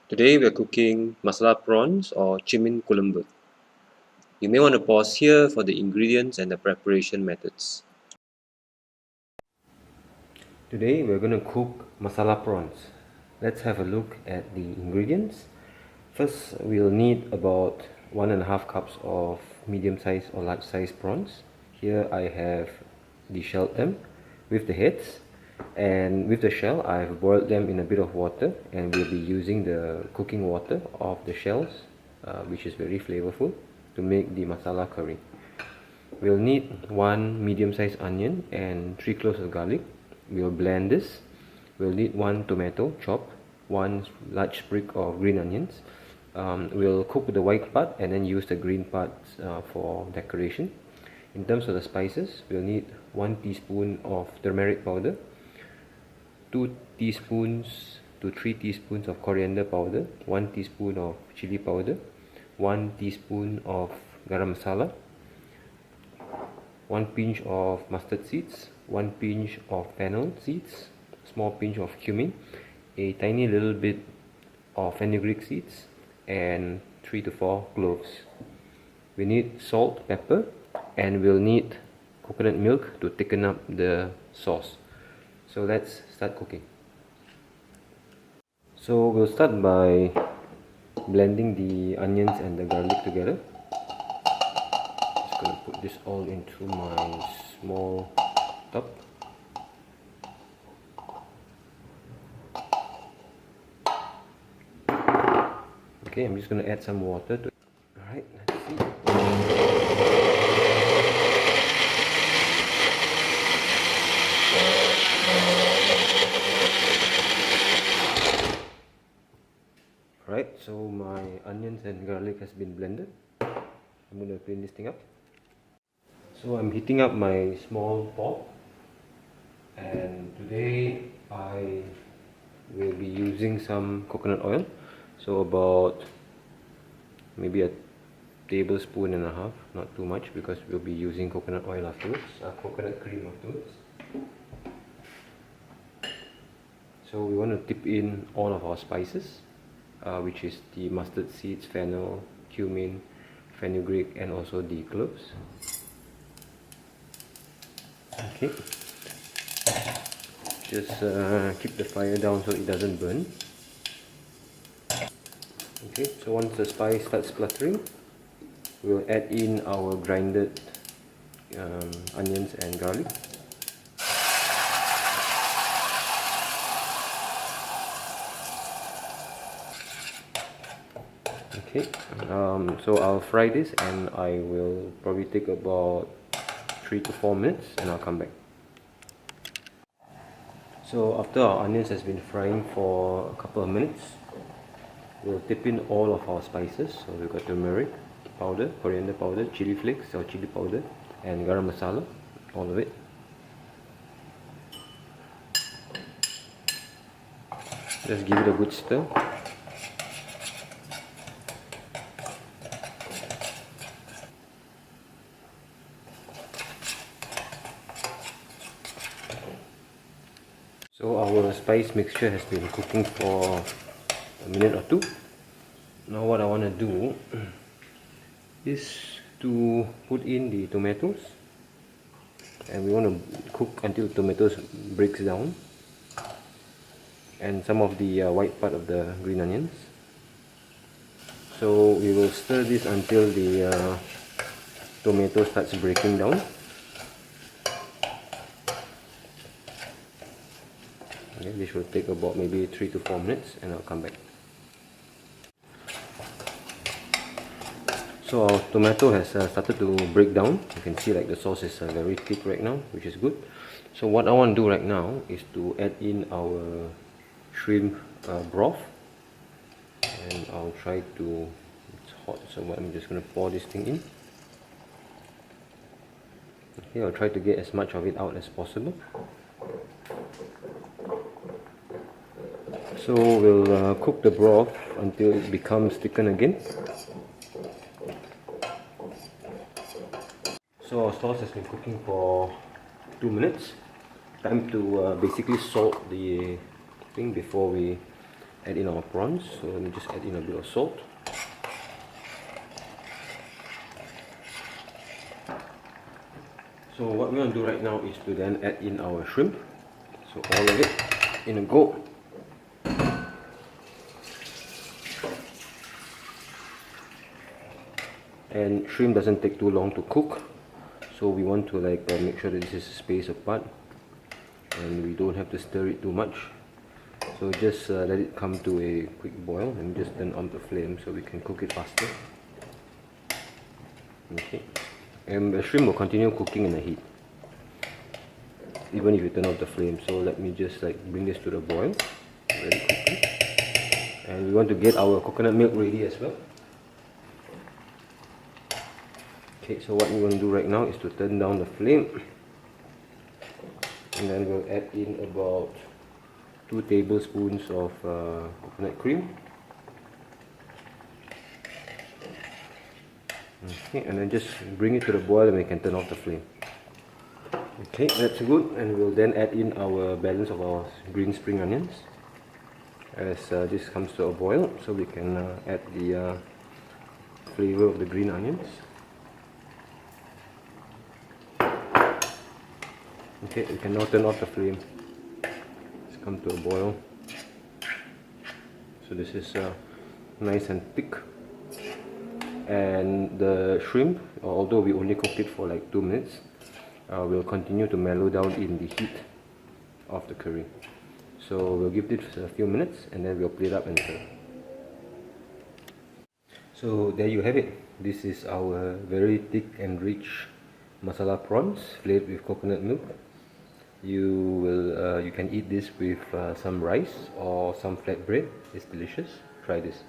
Today we are cooking Masala Prawns or Chemmeen Kuzhambu. You may want to pause here for the ingredients and the preparation methods. Today we are going to cook Masala Prawns. Let's have a look at the ingredients. First, we'll need about 1.5 cups of medium size or large size prawns. Here I have deshelled them with the heads, and with the shell I've boiled them in a bit of water, and we'll be using the cooking water of the shells, which is very flavorful, to make the masala curry. We'll need 1 medium sized onion and 3 cloves of garlic. We'll blend this. We'll need 1 tomato chopped, 1 large sprig of green onions. We'll cook the white part and then use the green parts for decoration. In terms of the spices, we'll need 1 teaspoon of turmeric powder, 2 teaspoons to 3 teaspoons of coriander powder, 1 teaspoon of chili powder, 1 teaspoon of garam masala, 1 pinch of mustard seeds, 1 pinch of fennel seeds, small pinch of cumin, a tiny little bit of fenugreek seeds, and 3 to 4 cloves. We need salt, pepper, and we'll need coconut milk to thicken up the sauce. So let's start cooking. So we'll start by blending the onions and the garlic together. Just gonna put this all into my small tub. Okay, I'm just gonna add some water to it. Alright, let's see. Alright, so my onions and garlic has been blended. I'm going to clean this thing up. So I'm heating up my small pot, and today I will be using some coconut oil. So about maybe a tablespoon and a half, not too much because we'll be using coconut oil afterwards, coconut cream afterwards. So we want to dip in all of our spices, which is the mustard seeds, fennel, cumin, fenugreek, and also the cloves. Okay, just keep the fire down so it doesn't burn. Okay, so once the spice starts spluttering, we'll add in our grinded onions and garlic. Okay, so I'll fry this, and I will probably take about 3 to 4 minutes, and I'll come back. So after our onions has been frying for a couple of minutes, we'll dip in all of our spices. So we've got turmeric powder, coriander powder, chili flakes or chili powder, and garam masala, all of it. Just give it a good stir. So our spice mixture has been cooking for a minute or two. Now what I want to do is to put in the tomatoes, and we want to cook until tomatoes breaks down, and some of the white part of the green onions. So we will stir this until the tomato starts breaking down. Okay, this will take about maybe 3 to 4 minutes, and I'll come back. So our tomato has started to break down. You can see like the sauce is very thick right now, which is good. So what I want to do right now is to add in our shrimp broth, and I'll try to, it's hot, so I'm just going to pour this thing in. Okay, I'll try to get as much of it out as possible. So we'll cook the broth until it becomes thickened again. So our sauce has been cooking for 2 minutes. Time to basically salt the thing before we add in our prawns. So let me just add in a bit of salt. So what we're going to do right now is to then add in our shrimp. So all of it in a go. And shrimp doesn't take too long to cook, so we want to make sure that this is spaced apart and we don't have to stir it too much. So just let it come to a quick boil and just turn on the flame so we can cook it faster. Okay, and the shrimp will continue cooking in the heat even if you turn off the flame. So let me just bring this to the boil very quickly. And we want to get our coconut milk ready as well. Okay, so what we want to do right now is to turn down the flame, and then we'll add in about 2 tablespoons of coconut cream. Okay, and then just bring it to the boil and we can turn off the flame. Okay, that's good, and we'll then add in our balance of our green spring onions as this comes to a boil, so we can add the flavor of the green onions. Okay, we can now turn off the flame. It's come to a boil. So this is nice and thick. And the shrimp, although we only cooked it for like 2 minutes, will continue to mellow down in the heat of the curry. So we'll give this a few minutes and then we'll plate up and serve. So there you have it. This is our very thick and rich masala prawns flavored with coconut milk. You can eat this with some rice or some flatbread. It's delicious. Try this.